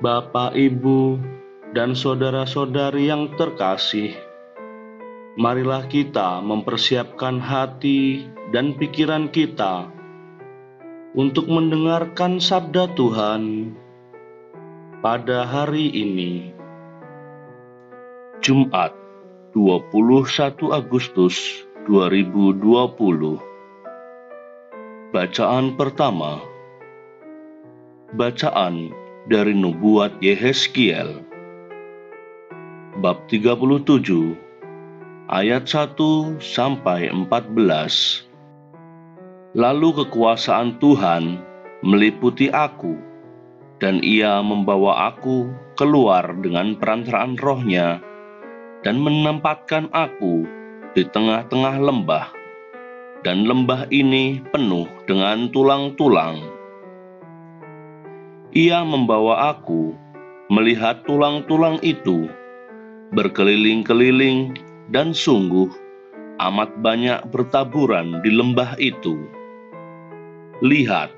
Bapak, Ibu, dan saudara-saudari yang terkasih, marilah kita mempersiapkan hati dan pikiran kita untuk mendengarkan sabda Tuhan pada hari ini, Jumat 21 Agustus 2020. Bacaan pertama, bacaan dari Nubuat Yehezkiel, bab 37, ayat 1 sampai 14. Lalu kekuasaan Tuhan meliputi aku, dan Ia membawa aku keluar dengan perantaraan Roh-Nya dan menempatkan aku di tengah-tengah lembah, dan lembah ini penuh dengan tulang-tulang. Ia membawa aku melihat tulang-tulang itu berkeliling-keliling, dan sungguh amat banyak bertaburan di lembah itu. Lihat,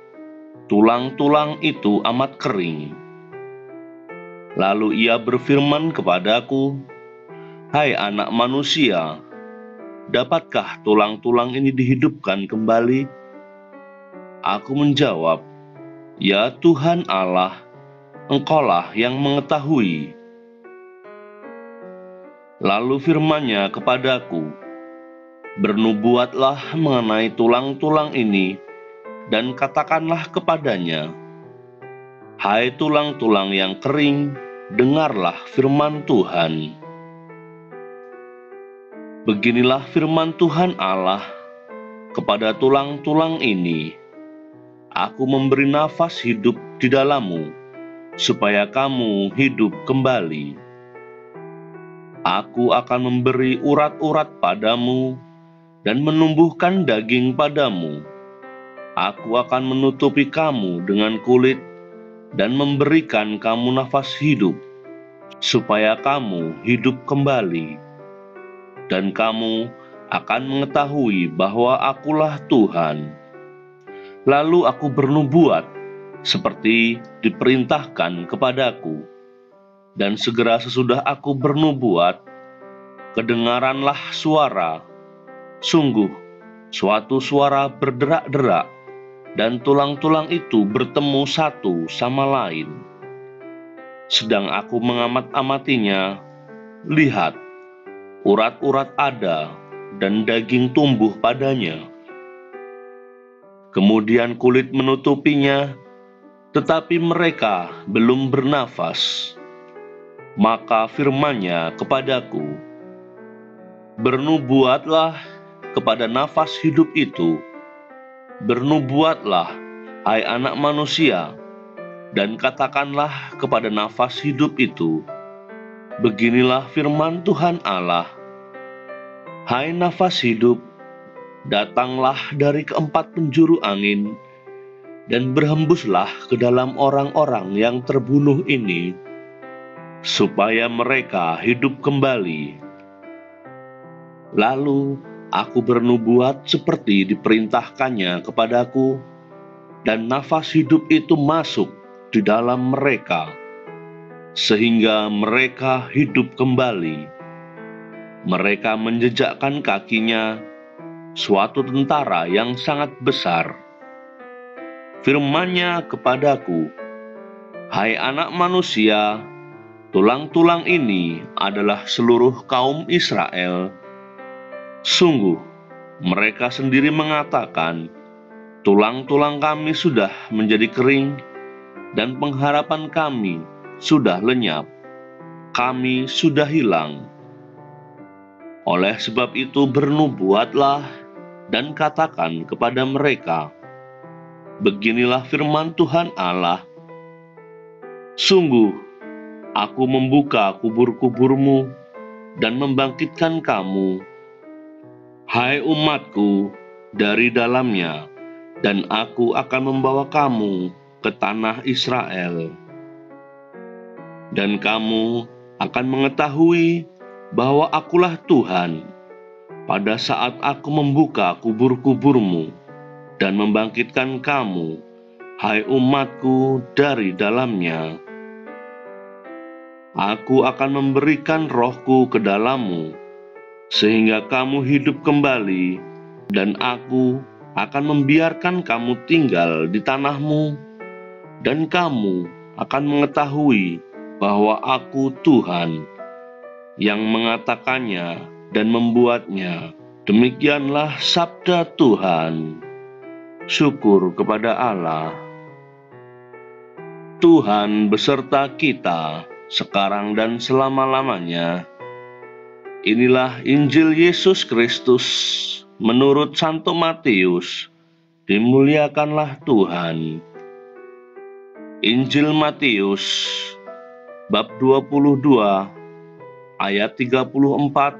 tulang-tulang itu amat kering. Lalu ia berfirman kepadaku, "Hai anak manusia, dapatkah tulang-tulang ini dihidupkan kembali?" Aku menjawab, "Ya Tuhan Allah, Engkaulah yang mengetahui." Lalu firman-Nya kepadaku, "Bernubuatlah mengenai tulang-tulang ini, dan katakanlah kepadanya, Hai tulang-tulang yang kering, dengarlah firman Tuhan. Beginilah firman Tuhan Allah kepada tulang-tulang ini, Aku memberi nafas hidup di dalammu, supaya kamu hidup kembali. Aku akan memberi urat-urat padamu dan menumbuhkan daging padamu. Aku akan menutupi kamu dengan kulit dan memberikan kamu nafas hidup, supaya kamu hidup kembali. Dan kamu akan mengetahui bahwa Akulah Tuhan." Lalu aku bernubuat seperti diperintahkan kepadaku. Dan segera sesudah aku bernubuat, kedengaranlah suara, sungguh suatu suara berderak-derak, dan tulang-tulang itu bertemu satu sama lain. Sedang aku mengamat-amatinya, lihat, urat-urat ada dan daging tumbuh padanya. Kemudian kulit menutupinya, tetapi mereka belum bernafas. Maka firman-Nya kepadaku, "Bernubuatlah kepada nafas hidup itu, bernubuatlah, hai anak manusia, dan katakanlah kepada nafas hidup itu, beginilah firman Tuhan Allah, Hai nafas hidup, datanglah dari keempat penjuru angin, dan berhembuslah ke dalam orang-orang yang terbunuh ini, supaya mereka hidup kembali." Lalu aku bernubuat seperti diperintahkannya kepadaku, dan nafas hidup itu masuk di dalam mereka, sehingga mereka hidup kembali. Mereka menjejakkan kakinya suatu tentara yang sangat besar. Firman-Nya kepadaku, "Hai anak manusia, tulang-tulang ini adalah seluruh kaum Israel. Sungguh, mereka sendiri mengatakan, tulang-tulang kami sudah menjadi kering, dan pengharapan kami sudah lenyap. Kami sudah hilang. Oleh sebab itu bernubuatlah dan katakan kepada mereka, beginilah firman Tuhan Allah, sungguh, aku membuka kubur-kuburmu dan membangkitkan kamu, hai umatku, dari dalamnya, dan aku akan membawa kamu ke tanah Israel. Dan kamu akan mengetahui bahwa Akulah Tuhan, pada saat aku membuka kubur-kuburmu dan membangkitkan kamu, hai umatku, dari dalamnya. Aku akan memberikan rohku ke dalammu, sehingga kamu hidup kembali, dan aku akan membiarkan kamu tinggal di tanahmu, dan kamu akan mengetahui bahwa aku Tuhan yang mengatakannya dan membuatnya. Demikianlah sabda Tuhan. Syukur kepada Allah. Tuhan beserta kita sekarang dan selama-lamanya. Inilah Injil Yesus Kristus menurut Santo Matius. Dimuliakanlah Tuhan. Injil Matius bab 22 ayat 34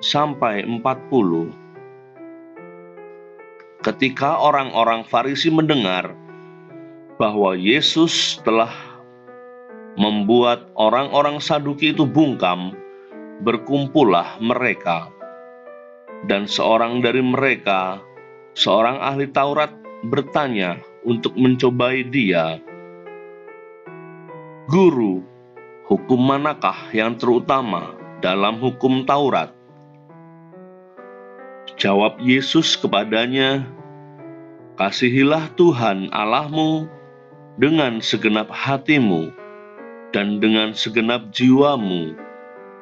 sampai 40. Ketika orang-orang Farisi mendengar bahwa Yesus telah membuat orang-orang Saduki itu bungkam, berkumpullah mereka. Dan seorang dari mereka, seorang ahli Taurat, bertanya untuk mencobai dia, "Guru, hukum manakah yang terutama dalam hukum Taurat?" Jawab Yesus kepadanya, "Kasihilah Tuhan Allahmu dengan segenap hatimu, dan dengan segenap jiwamu,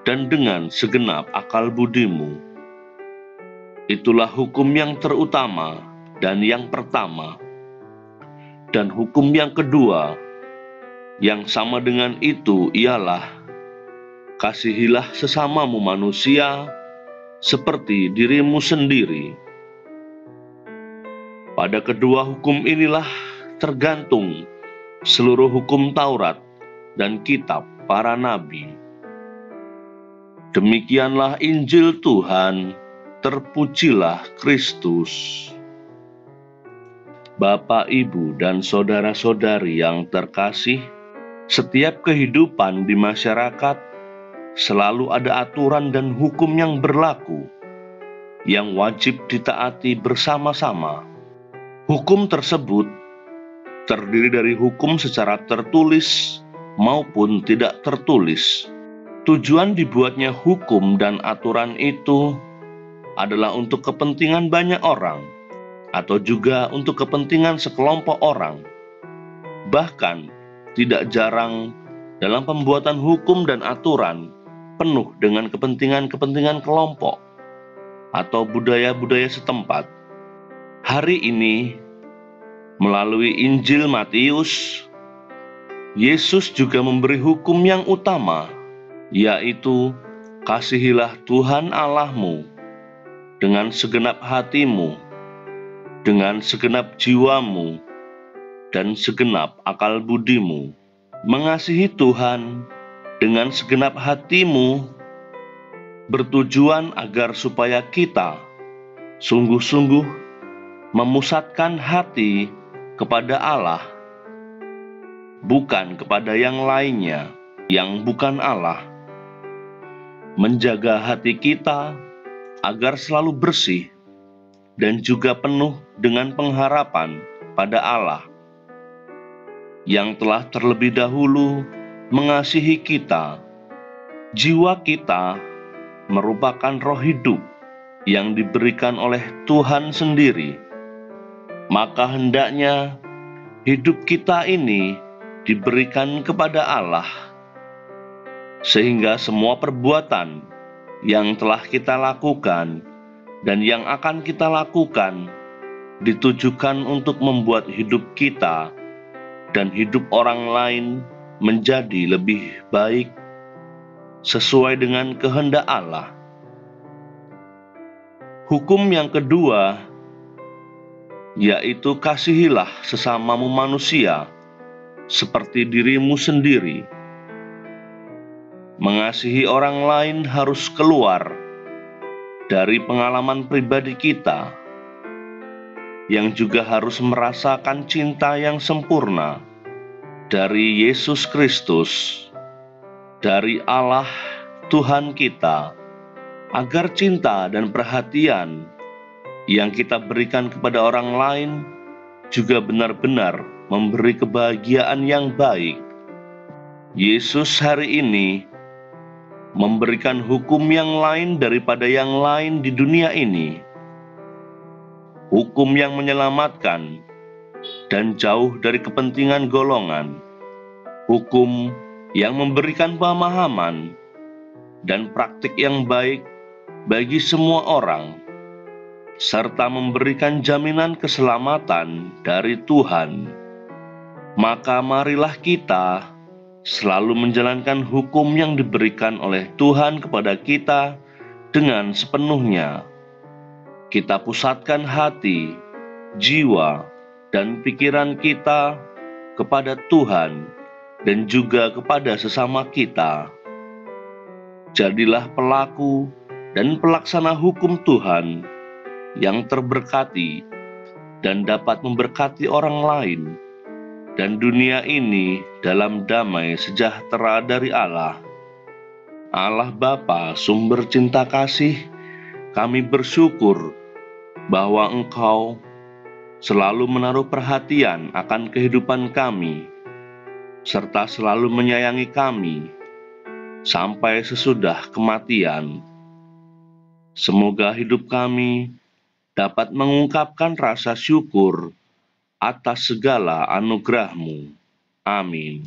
dan dengan segenap akal budimu. Itulah hukum yang terutama dan yang pertama. Dan hukum yang kedua, yang sama dengan itu ialah, kasihilah sesamamu manusia seperti dirimu sendiri. Pada kedua hukum inilah tergantung seluruh hukum Taurat dan kitab para nabi." Demikianlah Injil Tuhan, terpujilah Kristus. Bapak, Ibu, dan saudara-saudari yang terkasih, setiap kehidupan di masyarakat selalu ada aturan dan hukum yang berlaku, yang wajib ditaati bersama-sama. Hukum tersebut terdiri dari hukum secara tertulis maupun tidak tertulis. Tujuan dibuatnya hukum dan aturan itu adalah untuk kepentingan banyak orang, atau juga untuk kepentingan sekelompok orang. Bahkan, tidak jarang dalam pembuatan hukum dan aturan penuh dengan kepentingan-kepentingan kelompok atau budaya-budaya setempat. Hari ini, melalui Injil Matius, Yesus juga memberi hukum yang utama, yaitu kasihilah Tuhan Allahmu dengan segenap hatimu, dengan segenap jiwamu, dan segenap akal budimu. Mengasihi Tuhan dengan segenap hatimu bertujuan agar supaya kita sungguh-sungguh memusatkan hati kepada Allah, bukan kepada yang lainnya yang bukan Allah. Menjaga hati kita agar selalu bersih dan juga penuh dengan pengharapan pada Allah yang telah terlebih dahulu mengasihi kita. Jiwa kita merupakan roh hidup yang diberikan oleh Tuhan sendiri. Maka hendaknya hidup kita ini diberikan kepada Allah, sehingga semua perbuatan yang telah kita lakukan dan yang akan kita lakukan ditujukan untuk membuat hidup kita dan hidup orang lain menjadi lebih baik sesuai dengan kehendak Allah. Hukum yang kedua, yaitu kasihilah sesamamu manusia seperti dirimu sendiri. Mengasihi orang lain harus keluar dari pengalaman pribadi kita, yang juga harus merasakan cinta yang sempurna dari Yesus Kristus, dari Allah Tuhan kita, agar cinta dan perhatian yang kita berikan kepada orang lain juga benar-benar memberi kebahagiaan yang baik. Yesus hari ini memberikan hukum yang lain daripada yang lain di dunia ini. Hukum yang menyelamatkan dan jauh dari kepentingan golongan. Hukum yang memberikan pemahaman dan praktik yang baik bagi semua orang, serta memberikan jaminan keselamatan dari Tuhan. Maka marilah kita selalu menjalankan hukum yang diberikan oleh Tuhan kepada kita dengan sepenuhnya. Kita pusatkan hati, jiwa, dan pikiran kita kepada Tuhan dan juga kepada sesama kita. Jadilah pelaku dan pelaksana hukum Tuhan yang terberkati dan dapat memberkati orang lain dan dunia ini dalam damai sejahtera dari Allah. Allah Bapa, sumber cinta kasih, kami bersyukur bahwa Engkau selalu menaruh perhatian akan kehidupan kami, serta selalu menyayangi kami sampai sesudah kematian. Semoga hidup kami dapat mengungkapkan rasa syukur atas segala anugerah-Mu. Amin.